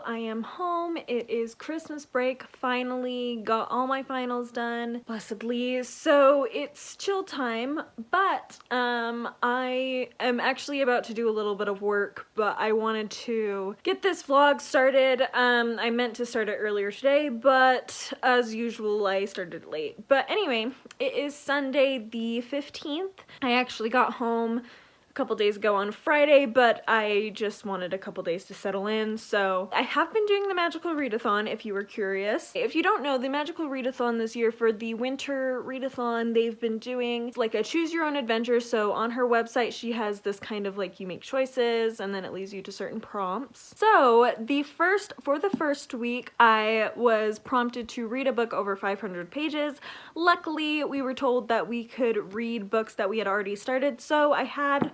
I am home. It is Christmas break. Finally got all my finals done, blessedly. So it's chill time, but I am actually about to do a little bit of work, but I wanted to get this vlog started. I meant to start it earlier today, but as usual, I started late. But anyway, it is Sunday the 15th. I actually got home a couple days ago on Friday, but I just wanted a couple days to settle in. So I have been doing the Magical Readathon, if you were curious. If you don't know, the Magical Readathon this year, for the winter readathon, they've been doing like a choose your own adventure. So on her website, she has this kind of like, you make choices and then it leads you to certain prompts. So for the first week, I was prompted to read a book over 500 pages. Luckily, we were told that we could read books that we had already started, so I had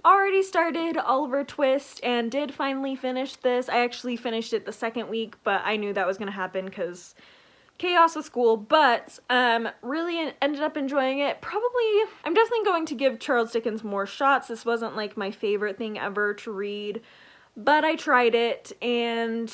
already started Oliver Twist and did finally finish this. I actually finished it the second week, but I knew that was gonna happen because chaos with school, but really ended up enjoying it. I'm definitely going to give Charles Dickens more shots. This wasn't like my favorite thing ever to read, but I tried it and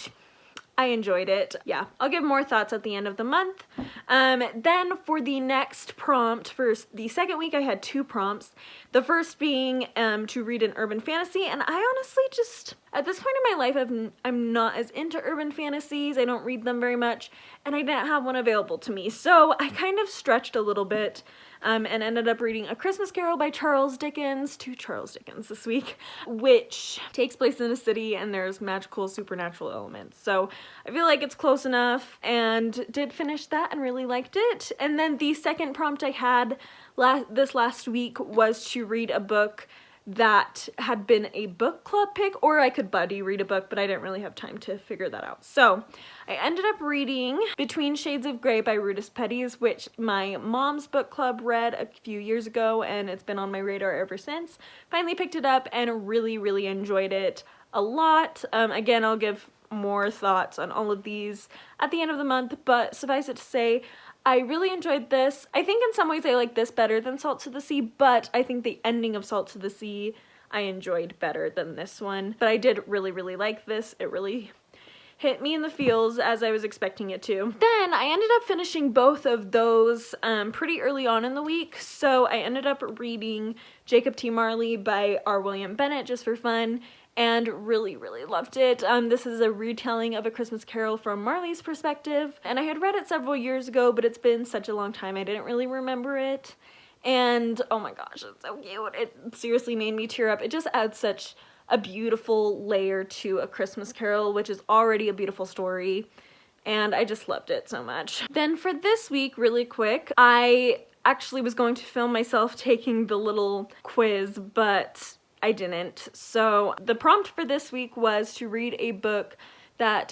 I enjoyed it. Yeah, I'll give more thoughts at the end of the month. Then for the next prompt, for the second week, I had two prompts. The first being to read an urban fantasy, and I honestly just, at this point in my life, I'm not as into urban fantasies. I don't read them very much, and I didn't have one available to me. So I kind of stretched a little bit and ended up reading A Christmas Carol by Charles Dickens, to Charles Dickens this week, which takes place in a city and there's magical supernatural elements. So I feel like it's close enough, and did finish that and really liked it. And then the second prompt I had this last week was to read a book that had been a book club pick, or I could buddy read a book, but I didn't really have time to figure that out. So I ended up reading Between Shades of Grey by Ruta Sepetys, which my mom's book club read a few years ago, and it's been on my radar ever since. Finally picked it up and really enjoyed it a lot. Again, I'll give more thoughts on all of these at the end of the month, but suffice it to say, I really enjoyed this. I think in some ways I like this better than Salt to the Sea, but I think the ending of Salt to the Sea I enjoyed better than this one. But I did really like this. It really hit me in the feels as I was expecting it to. Then I ended up finishing both of those pretty early on in the week. So I ended up reading Jacob T. Marley by R. William Bennett just for fun, and really loved it. This is a retelling of A Christmas Carol from Marley's perspective, and I had read it several years ago, but it's been such a long time I didn't really remember it. And oh my gosh, it's so cute. It seriously made me tear up. It just adds such a beautiful layer to A Christmas Carol, which is already a beautiful story, and I just loved it so much. Then for this week, really quick, I actually was going to film myself taking the little quiz, but I didn't. So the prompt for this week was to read a book that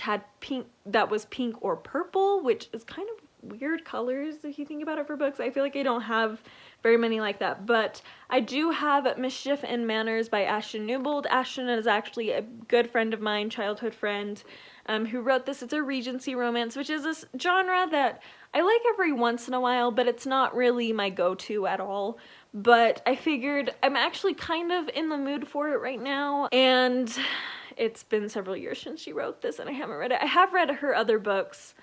was pink or purple, which is kind of weird colors if you think about it for books. I feel like I don't have very many like that, but I do have Mischief and Manors by Ashtyn Newbold. Ashtyn is actually a good friend of mine, childhood friend, who wrote this. It's a Regency romance, which is this genre that I like every once in a while, but it's not really my go-to at all. But I figured I'm actually kind of in the mood for it right now, and it's been several years since she wrote this and I haven't read it. I have read her other books,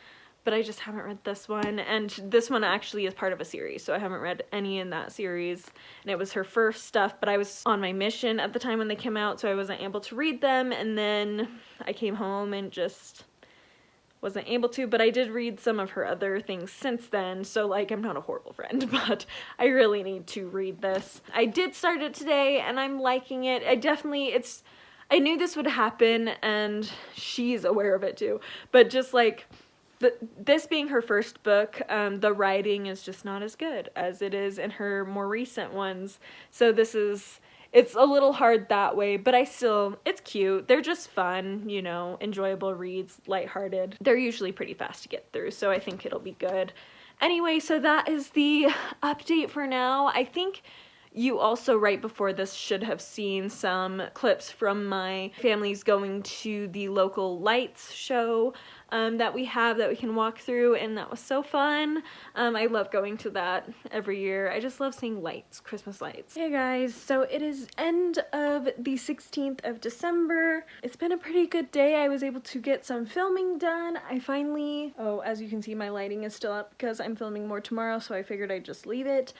but I just haven't read this one, and this one actually is part of a series, so I haven't read any in that series, and it was her first stuff, but I was on my mission at the time when they came out, so I wasn't able to read them, and then I came home and just wasn't able to, but I did read some of her other things since then, so like, I'm not a horrible friend, but I really need to read this. I did start it today, and I'm liking it. I knew this would happen, and she's aware of it too, but just like, this being her first book, the writing is just not as good as it is in her more recent ones, so it's a little hard that way, but it's cute. They're just fun, you know, enjoyable reads, lighthearted. They're usually pretty fast to get through, so I think it'll be good. Anyway, so that is the update for now. I think you also right before this should have seen some clips from my family's going to the local lights show that we have that we can walk through, and that was so fun. I love going to that every year. I just love seeing lights, Christmas lights. Hey guys, so it is end of the 16th of December. It's been a pretty good day. I was able to get some filming done. I finally, oh, as you can see, my lighting is still up because I'm filming more tomorrow, so I figured I'd just leave it.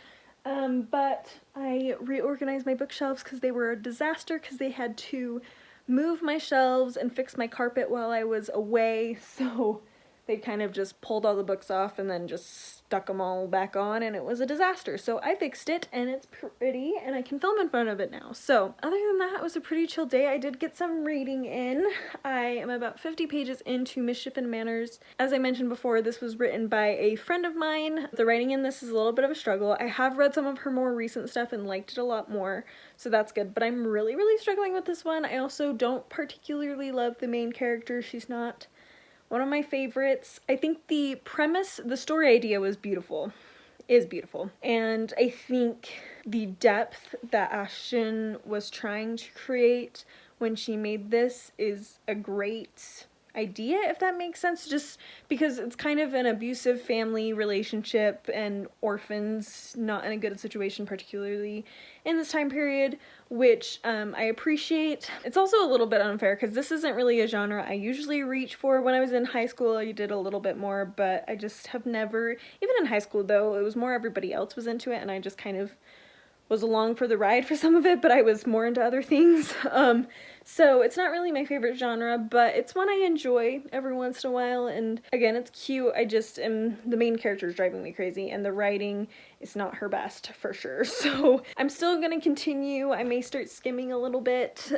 But I reorganized my bookshelves because they were a disaster because they had to move my shelves and fix my carpet while I was away, so they kind of just pulled all the books off and then just stuck them all back on, and it was a disaster. So I fixed it, and it's pretty, and I can film in front of it now. So other than that, it was a pretty chill day. I did get some reading in. I am about 50 pages into Mischief and Manors. As I mentioned before, this was written by a friend of mine. The writing in this is a little bit of a struggle. I have read some of her more recent stuff and liked it a lot more, so that's good, but I'm really struggling with this one. I also don't particularly love the main character. She's not one of my favorites. I think the premise, the story idea was beautiful, is beautiful, and I think the depth that Ashtyn was trying to create when she made this is a great idea, if that makes sense, just because it's kind of an abusive family relationship and orphans not in a good situation, particularly in this time period, which I appreciate. It's also a little bit unfair because this isn't really a genre I usually reach for. When I was in high school, I did a little bit more, but I just have never, even in high school though, it was more everybody else was into it, and I just kind of was along for the ride for some of it, but I was more into other things. So it's not really my favorite genre, but it's one I enjoy every once in a while, and again, it's cute. I just am, the main character is driving me crazy, and the writing is not her best for sure. So I'm still gonna continue. I may start skimming a little bit,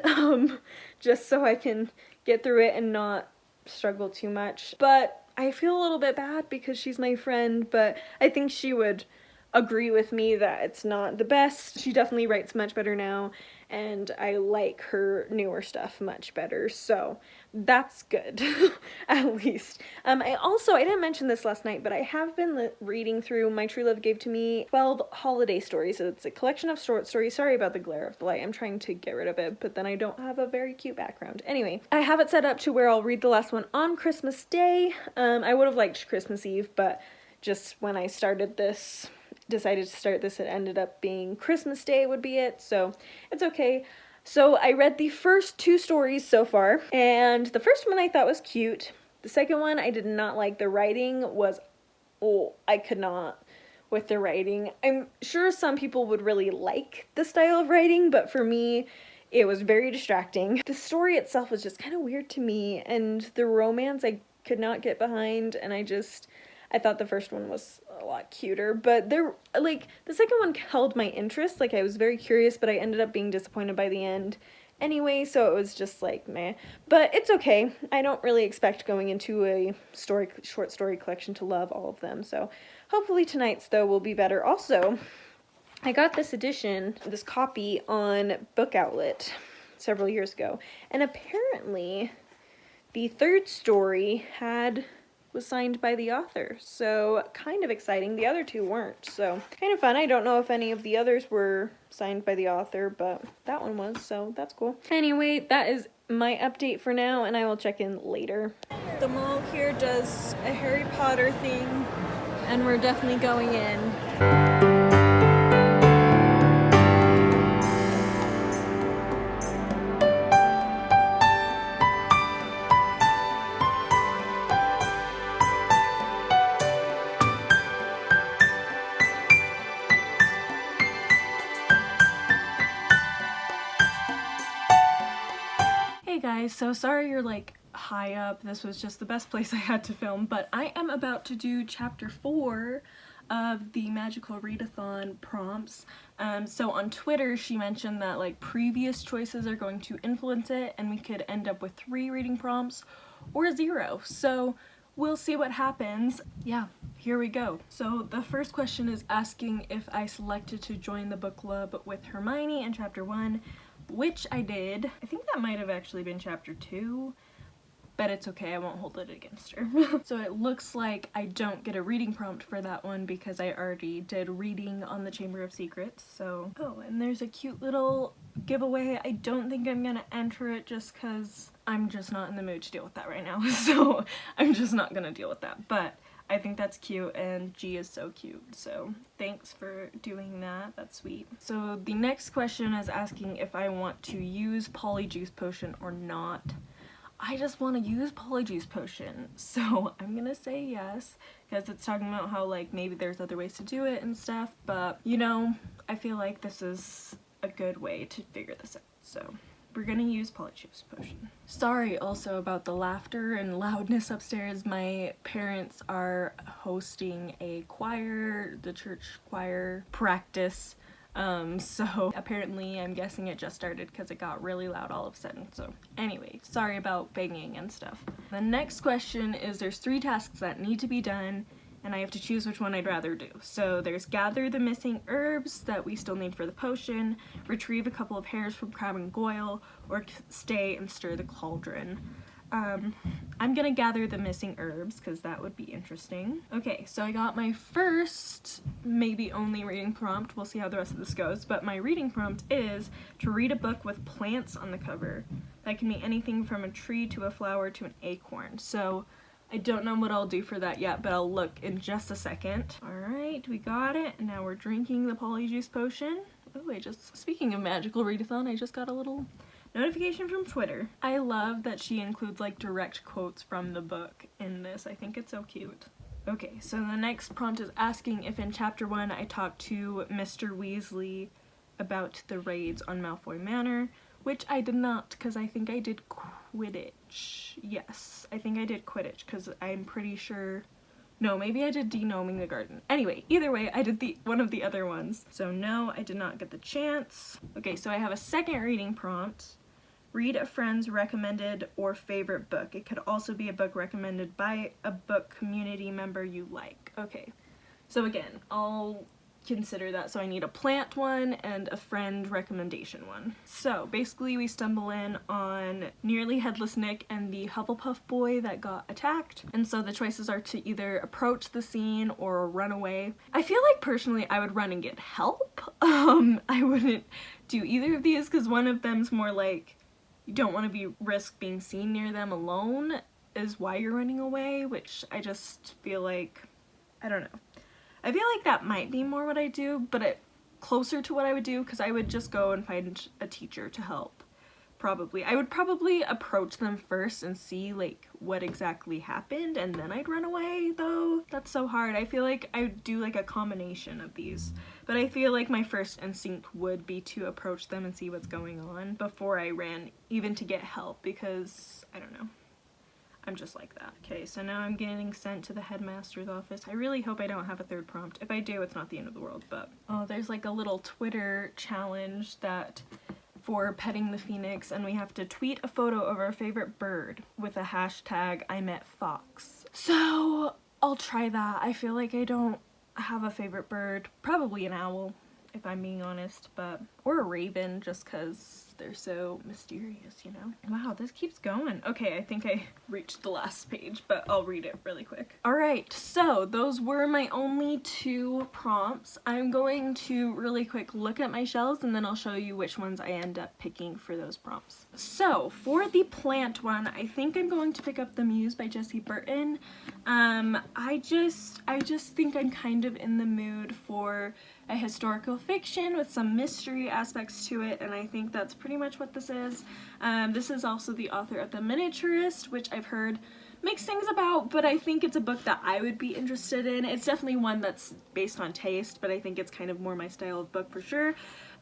just so I can get through it and not struggle too much. But I feel a little bit bad because she's my friend, but I think she would agree with me that it's not the best. She definitely writes much better now, and I like her newer stuff much better, so that's good. At least. I didn't mention this last night, but I have been reading through My True Love Gave to Me 12 Holiday Stories. So it's a collection of short stories. Sorry about the glare of the light. I'm trying to get rid of it, but then I don't have a very cute background. Anyway, I have it set up to where I'll read the last one on Christmas Day. I would have liked Christmas Eve, but just when I decided to start this, it ended up being Christmas Day would be it, so it's okay. So I read the first 2 stories so far, and the first one I thought was cute. The second one I did not like. The writing was, I could not with the writing. I'm sure some people would really like the style of writing, but for me, it was very distracting. The story itself was just kind of weird to me, and the romance I could not get behind, and I thought the first one was a lot cuter, but the second one held my interest. Like, I was very curious, but I ended up being disappointed by the end anyway, so it was just like, meh. But it's okay. I don't really expect going into a short story collection to love all of them, so hopefully tonight's, though, will be better. Also, I got this copy on Book Outlet several years ago, and apparently the third story was signed by the author, so kind of exciting. The other 2 weren't, so kind of fun. I don't know if any of the others were signed by the author, but that one was, so that's cool. Anyway, that is my update for now, and I will check in later. The mall here does a Harry Potter thing, and we're definitely going in. So sorry you're like high up. This was just the best place I had to film, but I am about to do chapter 4 of the magical readathon prompts. So on Twitter she mentioned that like previous choices are going to influence it, and we could end up with 3 reading prompts or 0. So we'll see what happens. Yeah, here we go. So the first question is asking if I selected to join the book club with Hermione in chapter 1. Which I did. I think that might have actually been chapter 2, but it's okay, I won't hold it against her. So it looks like I don't get a reading prompt for that one because I already did reading on the Chamber of Secrets, so. Oh, and there's a cute little giveaway. I don't think I'm gonna enter it just because I'm just not in the mood to deal with that right now, so I'm just not gonna deal with that, but I think that's cute, and G is so cute, so thanks for doing that, that's sweet. So the next question is asking if I want to use Polyjuice Potion or not. I just want to use Polyjuice Potion, so I'm gonna say yes, because it's talking about how, like, maybe there's other ways to do it and stuff, but, you know, I feel like this is a good way to figure this out, so we're gonna use Polyjuice Potion. Sorry also about the laughter and loudness upstairs. My parents are hosting a choir, the church choir practice. So apparently I'm guessing it just started because it got really loud all of a sudden. So anyway, sorry about banging and stuff. The next question is there's 3 tasks that need to be done and I have to choose which one I'd rather do. So there's gather the missing herbs that we still need for the potion, retrieve a couple of hairs from Crab and Goyle, or stay and stir the cauldron. I'm gonna gather the missing herbs because that would be interesting. Okay, so I got my first, maybe only reading prompt. We'll see how the rest of this goes, but my reading prompt is to read a book with plants on the cover. That can be anything from a tree to a flower to an acorn. So I don't know what I'll do for that yet, but I'll look in just a second. Alright, we got it. Now we're drinking the Polyjuice Potion. Oh, speaking of magical readathon, I just got a little notification from Twitter. I love that she includes like direct quotes from the book in this. I think it's so cute. Okay, so the next prompt is asking if in chapter 1 I talked to Mr. Weasley about the raids on Malfoy Manor, which I did not because I think I did Quidditch. Yes, I think I did Quidditch because I'm pretty sure. No, maybe I did Denoming the Garden. Anyway, either way, I did one of the other ones. So no, I did not get the chance. Okay, so I have a second reading prompt. Read a friend's recommended or favorite book. It could also be a book recommended by a book community member you like. Okay, so again, I'll consider that. So I need a plant one and a friend recommendation one. So basically we stumble in on Nearly Headless Nick and the Hufflepuff boy that got attacked. And so the choices are to either approach the scene or run away. I feel like personally I would run and get help. I wouldn't do either of these because one of them's more like you don't want to risk being seen near them alone is why you're running away, which I just feel like, I don't know. I feel like that might be more what I do, but closer to what I would do because I would just go and find a teacher to help. Probably. I would probably approach them first and see like what exactly happened and then I'd run away though. That's so hard. I feel like I would do like a combination of these. But I feel like my first instinct would be to approach them and see what's going on before I ran, even to get help because, I don't know. I'm just like that. Okay, so now I'm getting sent to the headmaster's office. I really hope I don't have a third prompt. If I do, it's not the end of the world, but. Oh, there's like a little Twitter challenge that for petting the phoenix, and we have to tweet a photo of our favorite bird with a hashtag #IMetFox. So I'll try that. I feel like I don't have a favorite bird. Probably an owl, if I'm being honest, but or a raven, just because they're so mysterious, you know? Wow, this keeps going. Okay, I think I reached the last page, but I'll read it really quick. Alright, so those were my only 2 prompts. I'm going to really quick look at my shelves and then I'll show you which ones I end up picking for those prompts. So, for the plant one, I think I'm going to pick up The Muse by Jessie Burton. I just think I'm kind of in the mood for a historical fiction with some mystery aspects to it, and I think that's pretty much what this is. This is also the author of The Miniaturist, which I've heard mixed things about, but I think it's a book that I would be interested in. It's definitely one that's based on taste, but I think it's kind of more my style of book for sure.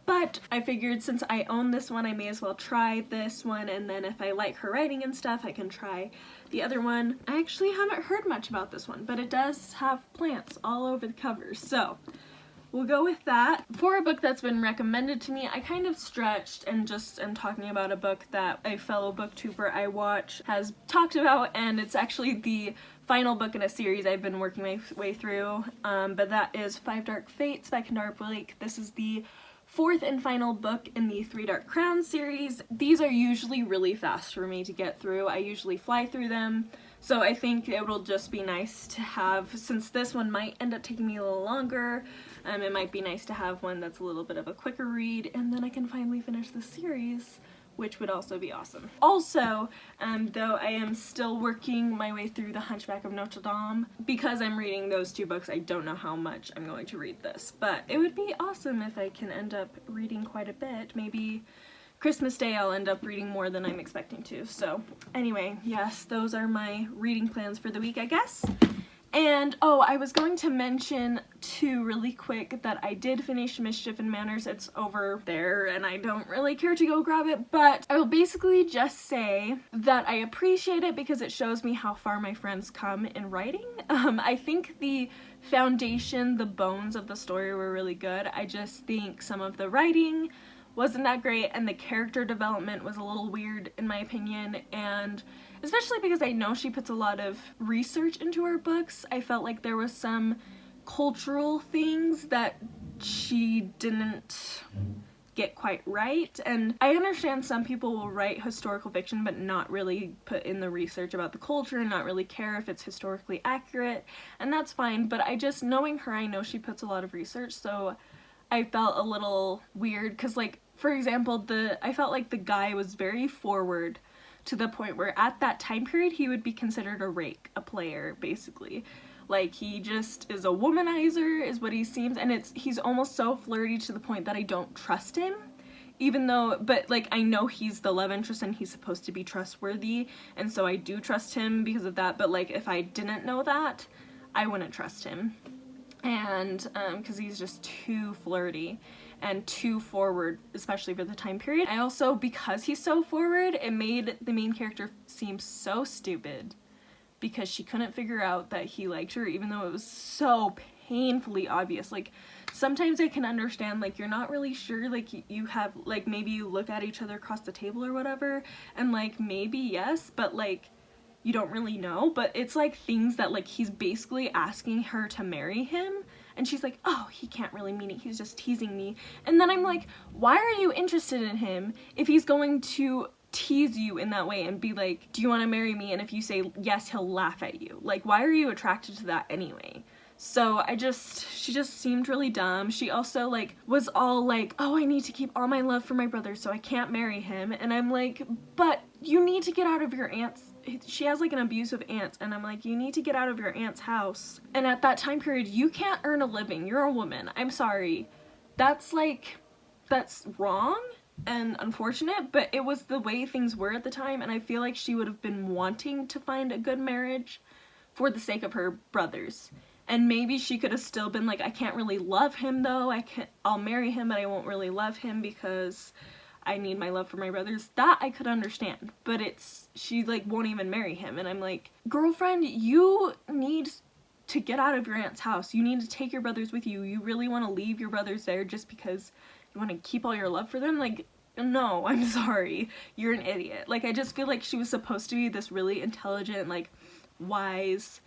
But I figured since I own this one, I may as well try this one, and then if I like her writing and stuff, I can try the other one. I actually haven't heard much about this one, but it does have plants all over the cover, so we'll go with that. For a book that's been recommended to me, I kind of stretched and just am talking about a book that a fellow booktuber I watch has talked about, and it's actually the final book in a series I've been working my way through, but that is Five Dark Fates by Kendare. This is the fourth and final book in the Three Dark Crowns series. These are usually really fast for me to get through. I usually fly through them, so I think it will just be nice to have, since this one might end up taking me a little longer, it might be nice to have one that's a little bit of a quicker read, and then I can finally finish the series, which would also be awesome. Also, though I am still working my way through The Hunchback of Notre Dame, because I'm reading those two books, I don't know how much I'm going to read this, but it would be awesome if I can end up reading quite a bit. Maybe Christmas Day I'll end up reading more than I'm expecting to. So anyway, yes, those are my reading plans for the week, I guess. And, oh, I was going to mention, too, really quick, that I did finish Mischief and Manors. It's over there, and I don't really care to go grab it, but I will basically just say that I appreciate it because it shows me how far my friends come in writing. I think the foundation, the bones of the story were really good. I just think some of the writing wasn't that great, and the character development was a little weird, in my opinion, and especially because I know she puts a lot of research into her books. I felt like there was some cultural things that she didn't get quite right, and I understand some people will write historical fiction but not really put in the research about the culture and not really care if it's historically accurate, and that's fine, but I just, knowing her, I know she puts a lot of research, so I felt a little weird, because, like, for example, I felt like the guy was very forward to the point where at that time period he would be considered a rake, a player, basically. Like, he just is a womanizer is what he seems, and he's almost so flirty to the point that I don't trust him, even though, but like, I know he's the love interest and he's supposed to be trustworthy, and so I do trust him because of that, but like, if I didn't know that, I wouldn't trust him. And because he's just too flirty and too forward, especially for the time period. I also, because he's so forward, it made the main character seem so stupid because she couldn't figure out that he liked her, even though it was so painfully obvious. Like, sometimes I can understand, like, you're not really sure, like, you have, like, maybe you look at each other across the table or whatever, and like, maybe yes, but like, you don't really know. But it's like things that, like, he's basically asking her to marry him, and she's like, oh, he can't really mean it, he's just teasing me. And then I'm like, why are you interested in him if he's going to tease you in that way and be like, do you want to marry me? And if you say yes, he'll laugh at you. Like, why are you attracted to that anyway? So she just seemed really dumb. She also, like, was all like, oh, I need to keep all my love for my brother, so I can't marry him. And I'm like, but you need to get out of your aunt's, she has like an abusive aunt, and I'm like, you need to get out of your aunt's house. And at that time period, you can't earn a living. You're a woman. I'm sorry. That's wrong and unfortunate, but it was the way things were at the time, and I feel like she would have been wanting to find a good marriage for the sake of her brothers. And maybe she could have still been like, I can't really love him though, I'll marry him, but I won't really love him because I need my love for my brothers. That I could understand, but she like won't even marry him, and I'm like, girlfriend, you need to get out of your aunt's house. You need to take your brothers with you. You really want to leave your brothers there just because you want to keep all your love for them? Like, no, I'm sorry. You're an idiot. Like, I just feel like she was supposed to be this really intelligent, like, wise,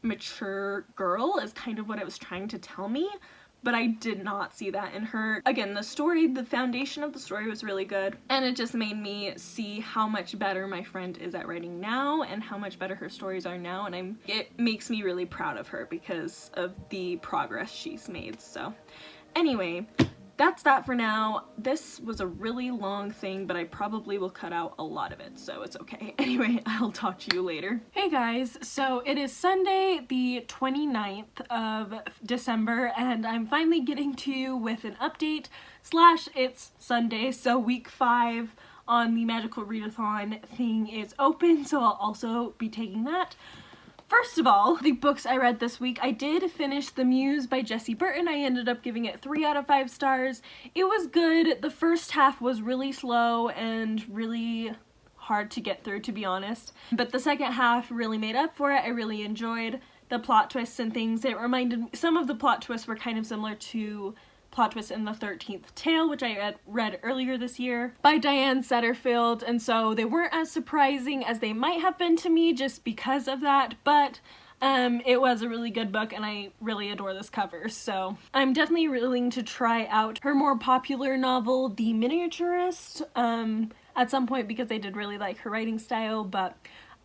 mature girl is kind of what it was trying to tell me, but I did not see that in her. Again, the foundation of the story was really good, and it just made me see how much better my friend is at writing now and how much better her stories are now, and it makes me really proud of her because of the progress she's made. So anyway, that's that for now. This was a really long thing, but I probably will cut out a lot of it, so it's okay. Anyway, I'll talk to you later. Hey guys, so it is Sunday the 29th of December, and I'm finally getting to you with an update / it's Sunday, so week 5 on the Magical Readathon thing is open, so I'll also be taking that. First of all, the books I read this week, I did finish The Muse by Jessie Burton. I ended up giving it 3 out of 5 stars. It was good. The first half was really slow and really hard to get through, to be honest. But the second half really made up for it. I really enjoyed the plot twists and things. Some of the plot twists were kind of similar to plot twist in The 13th Tale, which I read earlier this year by Diane Setterfield, and so they weren't as surprising as they might have been to me just because of that, but It was a really good book and I really adore this cover, so I'm definitely willing to try out her more popular novel, The Miniaturist, at some point because I did really like her writing style, but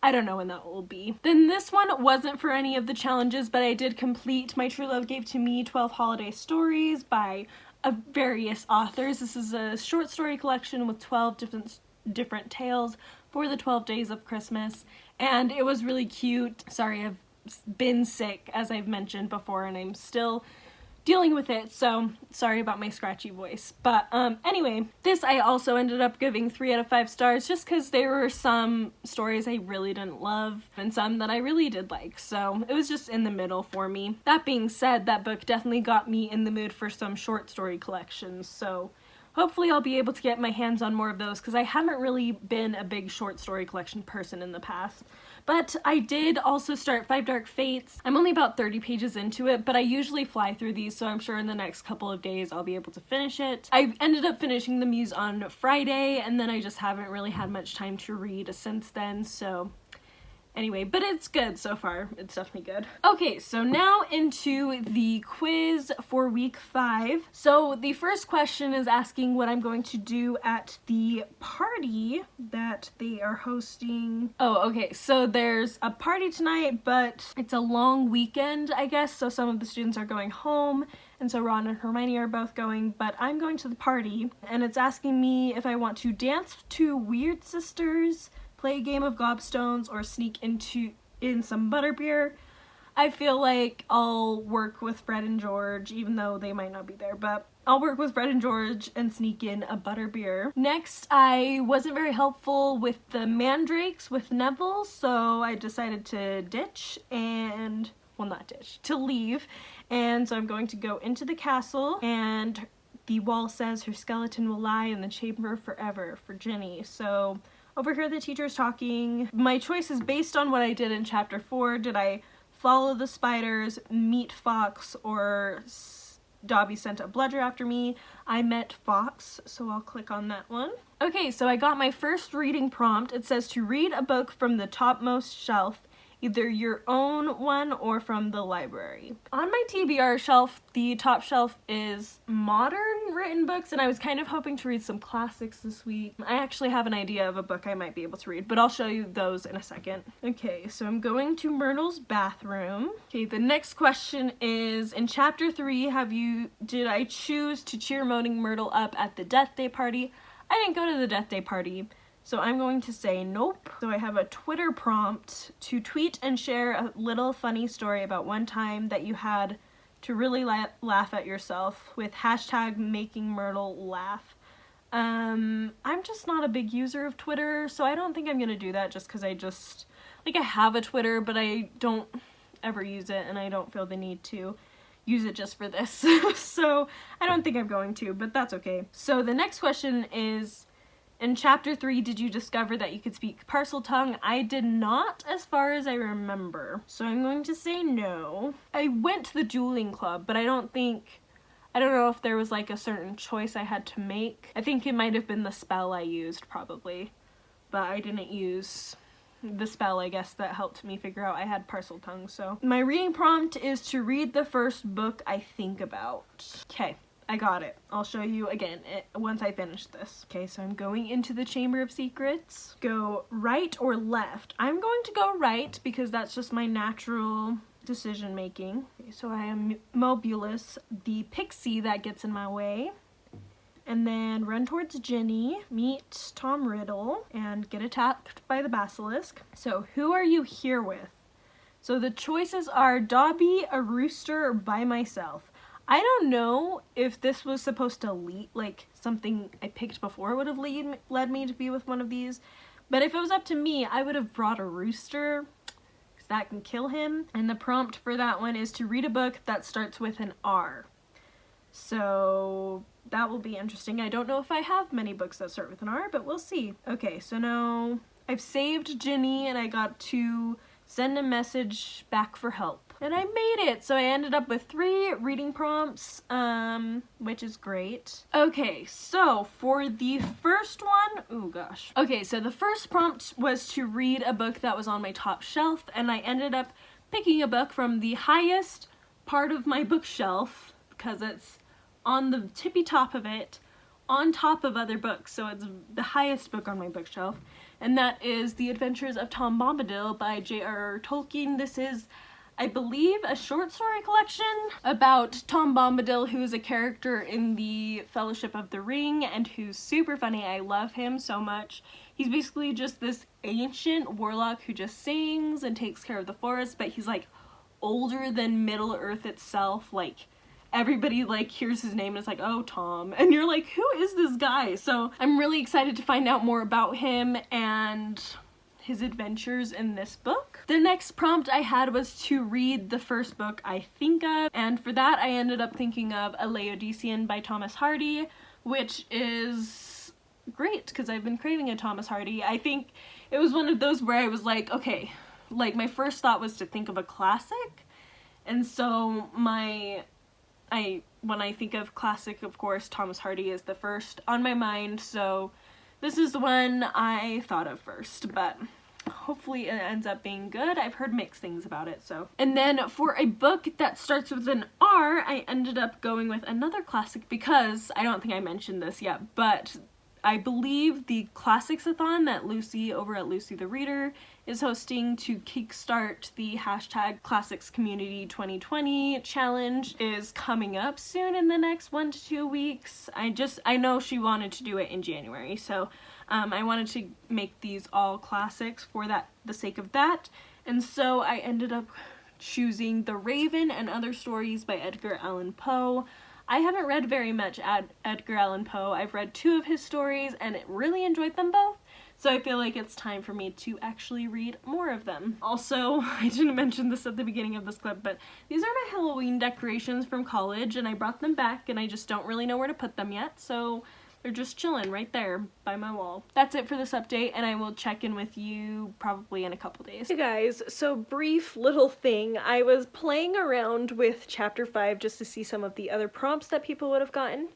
I don't know when that will be. Then this one wasn't for any of the challenges, but I did complete My True Love Gave to Me 12 Holiday Stories by various authors. This is a short story collection with 12 different tales for the 12 days of Christmas, and it was really cute. Sorry, I've been sick, as I've mentioned before, and I'm still dealing with it, so sorry about my scratchy voice. But anyway, this I also ended up giving 3 out of 5 stars just because there were some stories I really didn't love and some that I really did like, so it was just in the middle for me. That being said, that book definitely got me in the mood for some short story collections, so hopefully I'll be able to get my hands on more of those because I haven't really been a big short story collection person in the past. But I did also start Five Dark Fates. I'm only about 30 pages into it, but I usually fly through these, so I'm sure in the next couple of days I'll be able to finish it. I ended up finishing the Muse on Friday, and then I just haven't really had much time to read since then, so anyway, but it's good so far. It's definitely good. Okay, so now into the quiz for week 5. So the first question is asking what I'm going to do at the party that they are hosting. Oh, okay, so there's a party tonight, but it's a long weekend, I guess, so some of the students are going home, and so Ron and Hermione are both going, but I'm going to the party, and it's asking me if I want to dance to Weird Sisters, play a game of gobstones, or sneak in some butterbeer. I feel like I'll work with Fred and George, even though they might not be there, but I'll work with Fred and George and sneak in a butterbeer. Next, I wasn't very helpful with the mandrakes with Neville, so I decided to to leave, and so I'm going to go into the castle, and the wall says her skeleton will lie in the chamber forever for Ginny, so over here the teacher's talking. My choice is based on what I did in chapter 4. Did I follow the spiders, meet Fox, or Dobby sent a bludger after me? I met Fox, so I'll click on that one. Okay, so I got my first reading prompt. It says to read a book from the topmost shelf, either your own one or from the library. On my TBR shelf, the top shelf is modern written books, and I was kind of hoping to read some classics this week. I actually have an idea of a book I might be able to read, but I'll show you those in a second. Okay, so I'm going to Myrtle's bathroom. Okay, the next question is, in chapter 3, did I choose to cheer Moaning Myrtle up at the Death Day party? I didn't go to the Death Day party, so I'm going to say nope. So I have a Twitter prompt to tweet and share a little funny story about one time that you had to really laugh at yourself with hashtag making Myrtle laugh. I'm just not a big user of Twitter, so I don't think I'm gonna do that just because I have a Twitter, but I don't ever use it and I don't feel the need to use it just for this. So I don't think I'm going to, but that's okay. So the next question is, in chapter 3, did you discover that you could speak Parseltongue? I did not, as far as I remember. So I'm going to say no. I went to the dueling club, but I don't know if there was like a certain choice I had to make. I think it might have been the spell I used, probably. But I didn't use the spell, I guess, that helped me figure out I had Parseltongue, so. My reading prompt is to read the first book I think about. Okay. I got it. I'll show you again once I finish this. Okay, so I'm going into the Chamber of Secrets. Go right or left? I'm going to go right because that's just my natural decision making. Okay, so I am Mobulus, the pixie that gets in my way. And then run towards Ginny, meet Tom Riddle, and get attacked by the basilisk. So who are you here with? So the choices are Dobby, a rooster, or by myself. I don't know if this was supposed to lead, like something I picked before would have led me to be with one of these, but if it was up to me, I would have brought a rooster, because that can kill him, and the prompt for that one is to read a book that starts with an R. So that will be interesting. I don't know if I have many books that start with an R, but we'll see. Okay, so now I've saved Ginny, and I got to send a message back for help. And I made it! So I ended up with 3 reading prompts, which is great. Okay, so for the first one, oh gosh. Okay, so the first prompt was to read a book that was on my top shelf, and I ended up picking a book from the highest part of my bookshelf, because it's on the tippy top of it, on top of other books, so it's the highest book on my bookshelf, and that is The Adventures of Tom Bombadil by J.R.R. Tolkien. This is, I believe, a short story collection about Tom Bombadil, who's a character in the Fellowship of the Ring and who's super funny. I love him so much. He's basically just this ancient warlock who just sings and takes care of the forest, but he's like older than Middle Earth itself. Like, everybody like hears his name and it's like, oh, Tom, and you're like, who is this guy? So I'm really excited to find out more about him and his adventures in this book. The next prompt I had was to read the first book I think of, and for that I ended up thinking of A Laodicean by Thomas Hardy, which is great because I've been craving a Thomas Hardy. I think it was one of those where I was like, okay, like my first thought was to think of a classic, and so when I think of classic, of course, Thomas Hardy is the first on my mind, so this is the one I thought of first, but hopefully it ends up being good. I've heard mixed things about it, so. And then for a book that starts with an R, I ended up going with another classic because, I don't think I mentioned this yet, but I believe the Classics-a-thon that Lucy over at Lucy the Reader is hosting to kickstart the hashtag Classics Community 2020 challenge is coming up soon in the next 1 to 2 weeks. I know she wanted to do it in January, so I wanted to make these all classics for the sake of that, and so I ended up choosing The Raven and Other Stories by Edgar Allan Poe. I haven't read very much Edgar Allan Poe. I've read 2 of his stories and really enjoyed them both, so I feel like it's time for me to actually read more of them. Also, I didn't mention this at the beginning of this clip, but these are my Halloween decorations from college, and I brought them back, and I just don't really know where to put them yet, so they're just chilling right there by my wall. That's it for this update, and I will check in with you probably in a couple days. Hey guys, so brief little thing. I was playing around with chapter 5 just to see some of the other prompts that people would have gotten.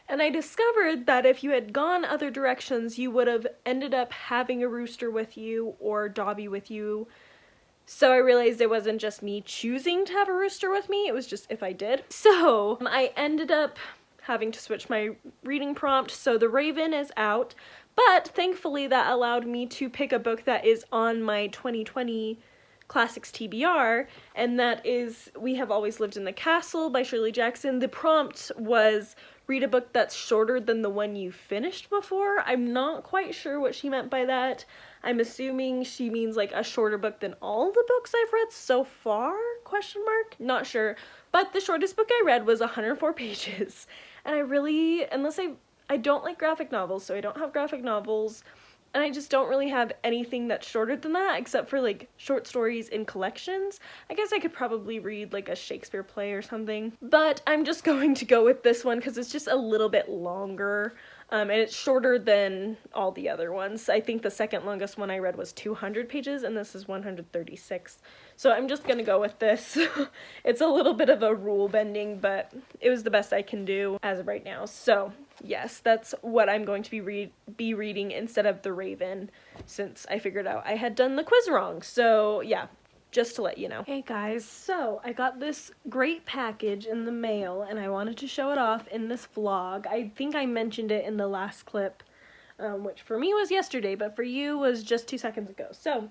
And I discovered that if you had gone other directions, you would have ended up having a rooster with you or Dobby with you. So I realized it wasn't just me choosing to have a rooster with me, it was just if I did. So I ended up having to switch my reading prompt, so The Raven is out, but thankfully that allowed me to pick a book that is on my 2020 Classics TBR, and that is We Have Always Lived in the Castle by Shirley Jackson. The prompt was read a book that's shorter than the one you finished before. I'm not quite sure what she meant by that. I'm assuming she means like a shorter book than all the books I've read so far? Question mark? Not sure. But the shortest book I read was 104 pages. And I really, I don't like graphic novels, so I don't have graphic novels, and I just don't really have anything that's shorter than that, except for like short stories in collections. I guess I could probably read like a Shakespeare play or something, but I'm just going to go with this one because it's just a little bit longer. And it's shorter than all the other ones. I think the second longest one I read was 200 pages, and this is 136. So I'm just gonna go with this. It's a little bit of a rule bending, but it was the best I can do as of right now. So yes, that's what I'm going to be reading instead of The Raven, since I figured out I had done the quiz wrong. So yeah, just to let you know. Hey guys, so I got this great package in the mail and I wanted to show it off in this vlog. I think I mentioned it in the last clip, which for me was yesterday, but for you was just 2 seconds ago. So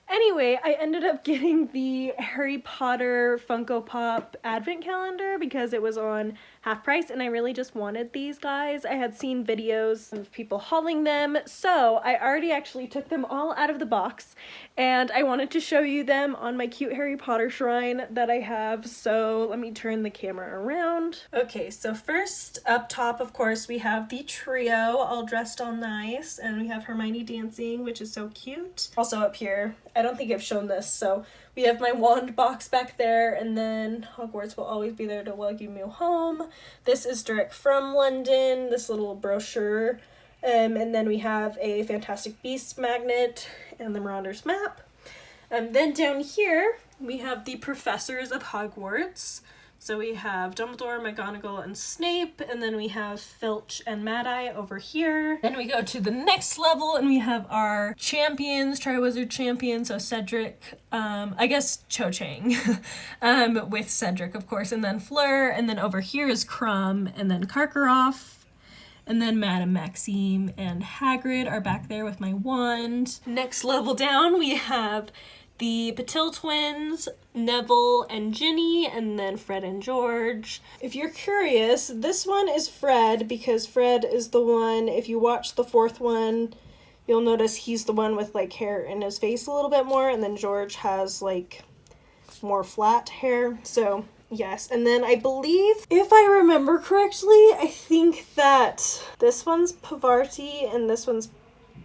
anyway, I ended up getting the Harry Potter Funko Pop advent calendar because it was on half price and I really just wanted these guys. I had seen videos of people hauling them, so I already actually took them all out of the box and I wanted to show you them on my cute Harry Potter shrine that I have. So let me turn the camera around. Okay, so first up top, of course, we have the trio all dressed all nice, and we have Hermione dancing, which is so cute. Also up here, I don't think I've shown this, so we have my wand box back there, and then Hogwarts will always be there to welcome you home. This is direct from London, this little brochure. And then we have a Fantastic Beasts magnet and the Marauders map. Then down here, we have the Professors of Hogwarts. So we have Dumbledore, McGonagall, and Snape, and then we have Filch and Mad-Eye over here. Then we go to the next level, and we have our champions, Triwizard champions, so Cedric, I guess Cho Chang, with Cedric, of course, and then Fleur, and then over here is Crumb, and then Karkaroff, and then Madame Maxime and Hagrid are back there with my wand. Next level down, we have the Patil twins, Neville and Ginny, and then Fred and George. If you're curious, this one is Fred because Fred is the one, if you watch the fourth one, you'll notice he's the one with like hair in his face a little bit more, and then George has like more flat hair. So yes, and then I believe, if I remember correctly, I think that this one's Pavarti and this one's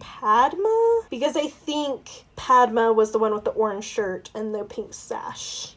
Padma, because I think Padma was the one with the orange shirt and the pink sash,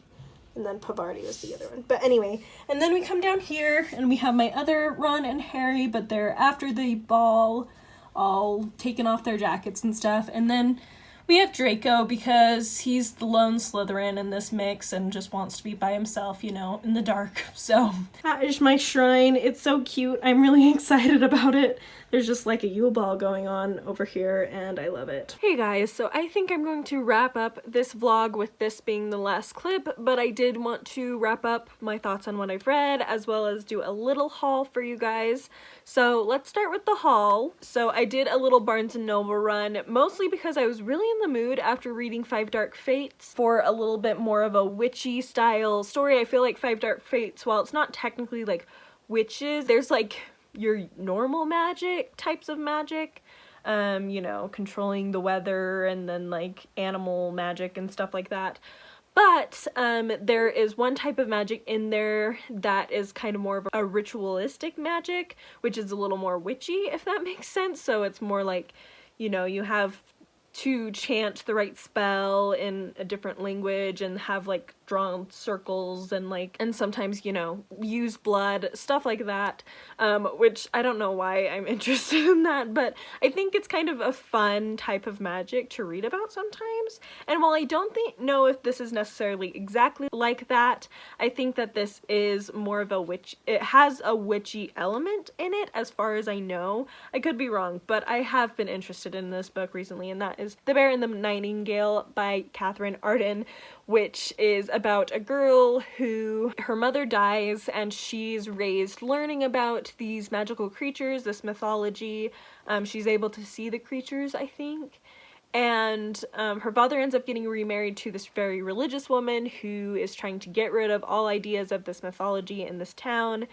and then Pavarti was the other one. But anyway, and then we come down here and we have my other Ron and Harry, but they're after the ball, all taking off their jackets and stuff. And then we have Draco because he's the lone Slytherin in this mix and just wants to be by himself, you know, in the dark. So that is my shrine. It's so cute. I'm really excited about it. There's just like a Yule ball going on over here and I love it. Hey guys, so I think I'm going to wrap up this vlog with this being the last clip, but I did want to wrap up my thoughts on what I've read as well as do a little haul for you guys. So let's start with the haul. So I did a little Barnes & Noble run, mostly because I was really in the mood after reading Five Dark Fates for a little bit more of a witchy style story. I feel like Five Dark Fates, while it's not technically like witches, there's like your normal magic, types of magic, you know, controlling the weather and then like animal magic and stuff like that. But there is one type of magic in there that is kind of more of a ritualistic magic, which is a little more witchy, if that makes sense. So it's more like, you know, you have to chant the right spell in a different language and have like drawn circles and like, and sometimes, you know, use blood, stuff like that, which I don't know why I'm interested in that, but I think it's kind of a fun type of magic to read about sometimes. And while I don't know if this is necessarily exactly like that, I think that this is more of a witch, it has a witchy element in it as far as I know. I could be wrong, but I have been interested in this book recently, and that is The Bear and the Nightingale by Catherine Arden, which is about a girl who, her mother dies and she's raised learning about these magical creatures, this mythology. She's able to see the creatures, I think. And her father ends up getting remarried to this very religious woman who is trying to get rid of all ideas of this mythology in this town.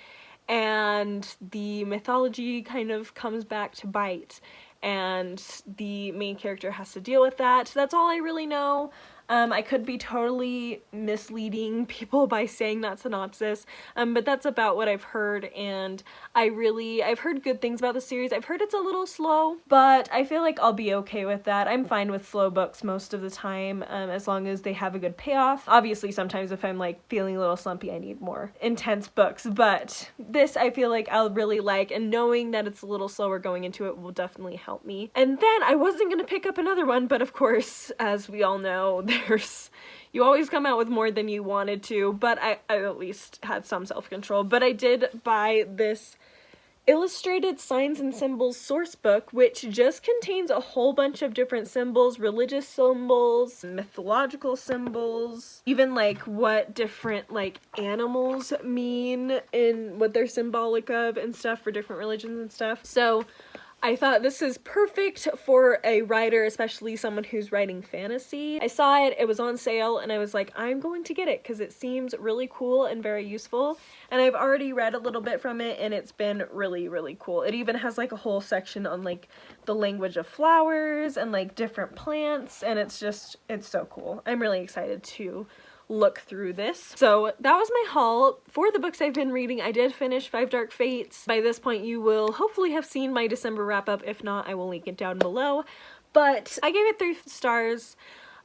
And the mythology kind of comes back to bite. And the main character has to deal with that. So that's all I really know. I could be totally misleading people by saying that synopsis, but that's about what I've heard, and I've heard good things about the series. I've heard it's a little slow, but I feel like I'll be okay with that. I'm fine with slow books most of the time, as long as they have a good payoff. Obviously, sometimes if I'm like feeling a little slumpy, I need more intense books, but this I feel like I'll really like, and knowing that it's a little slower going into it will definitely help me. And then I wasn't gonna pick up another one, but of course, as we all know, you always come out with more than you wanted to, but I at least had some self-control. But I did buy this illustrated signs and symbols source book, which just contains a whole bunch of different symbols, religious symbols, mythological symbols, even like what different like animals mean and what they're symbolic of and stuff for different religions and stuff. So I thought this is perfect for a writer, especially someone who's writing fantasy. I saw it, it was on sale, and I was like, I'm going to get it because it seems really cool and very useful. And I've already read a little bit from it, and it's been really, really cool. It even has like a whole section on like the language of flowers and like different plants, and it's so cool. I'm really excited to look through this. So that was my haul for the books I've been reading. I did finish Five Dark Fates. By this point you will hopefully have seen my December wrap up. If not, I will link it down below. But I gave it 3 stars.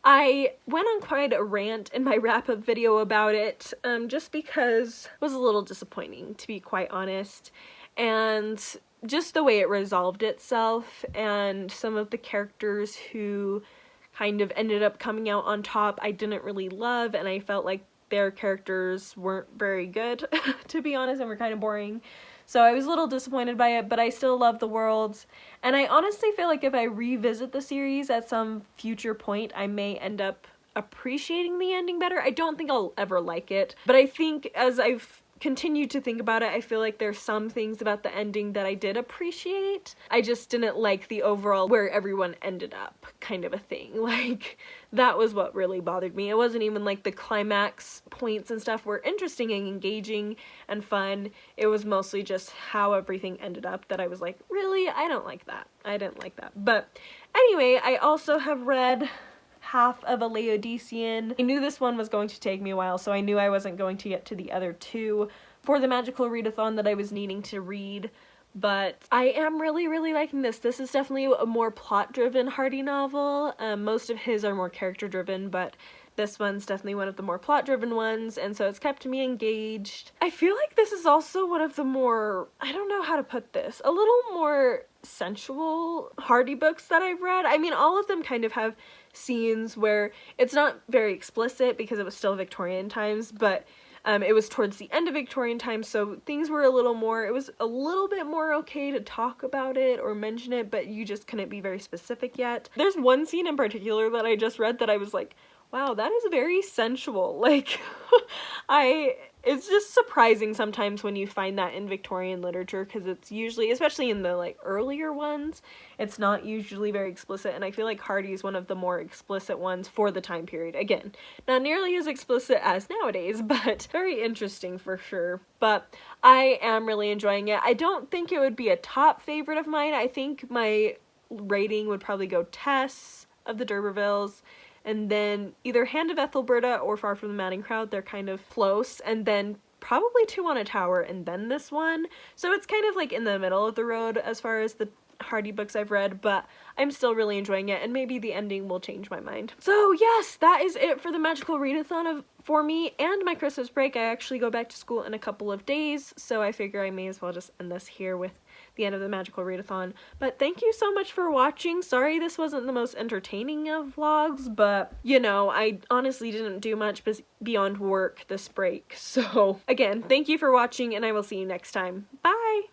I went on quite a rant in my wrap up video about it, just because it was a little disappointing, to be quite honest. And just the way it resolved itself and some of the characters who kind of ended up coming out on top I didn't really love, and I felt like their characters weren't very good, to be honest, and were kind of boring. So I was a little disappointed by it, but I still love the world. And I honestly feel like if I revisit the series at some future point, I may end up appreciating the ending better. I don't think I'll ever like it, but I think as I've continued to think about it, I feel like there's some things about the ending that I did appreciate. I just didn't like the overall where everyone ended up kind of a thing. Like, that was what really bothered me. It wasn't even like the climax points and stuff were interesting and engaging and fun. It was mostly just how everything ended up that I was like, really? I don't like that. I didn't like that. But anyway, I also have read half of a Laodicean. I knew this one was going to take me a while, so I knew I wasn't going to get to the other two for the magical readathon that I was needing to read, but I am really, really liking this. This is definitely a more plot-driven Hardy novel. Most of his are more character-driven, but this one's definitely one of the more plot-driven ones, and so it's kept me engaged. I feel like this is also one of the more, I don't know how to put this, a little more sensual Hardy books that I've read. I mean, all of them kind of have scenes where it's not very explicit because it was still Victorian times, but it was towards the end of Victorian times, so things were a little more, it was a little bit more okay to talk about it or mention it, but you just couldn't be very specific yet. There's one scene in particular that I just read that I was like, wow, that is very sensual. Like, it's just surprising sometimes when you find that in Victorian literature, because it's usually, especially in the like earlier ones, it's not usually very explicit, and I feel like Hardy is one of the more explicit ones for the time period. Again, not nearly as explicit as nowadays, but very interesting for sure. But I am really enjoying it. I don't think it would be a top favorite of mine. I think my rating would probably go Tess of the D'Urbervilles, and then either Hand of Ethelberta or Far from the Madding Crowd. They're kind of close, and then probably Two on a Tower, and then this one. So it's kind of like in the middle of the road as far as the Hardy books I've read, but I'm still really enjoying it, and maybe the ending will change my mind. So yes, that is it for the magical readathon for me and my Christmas break. I actually go back to school in a couple of days, so I figure I may as well just end this here with the end of the magical readathon. But thank you so much for watching. Sorry this wasn't the most entertaining of vlogs, but you know, I honestly didn't do much beyond work this break. So again, thank you for watching, and I will see you next time. Bye!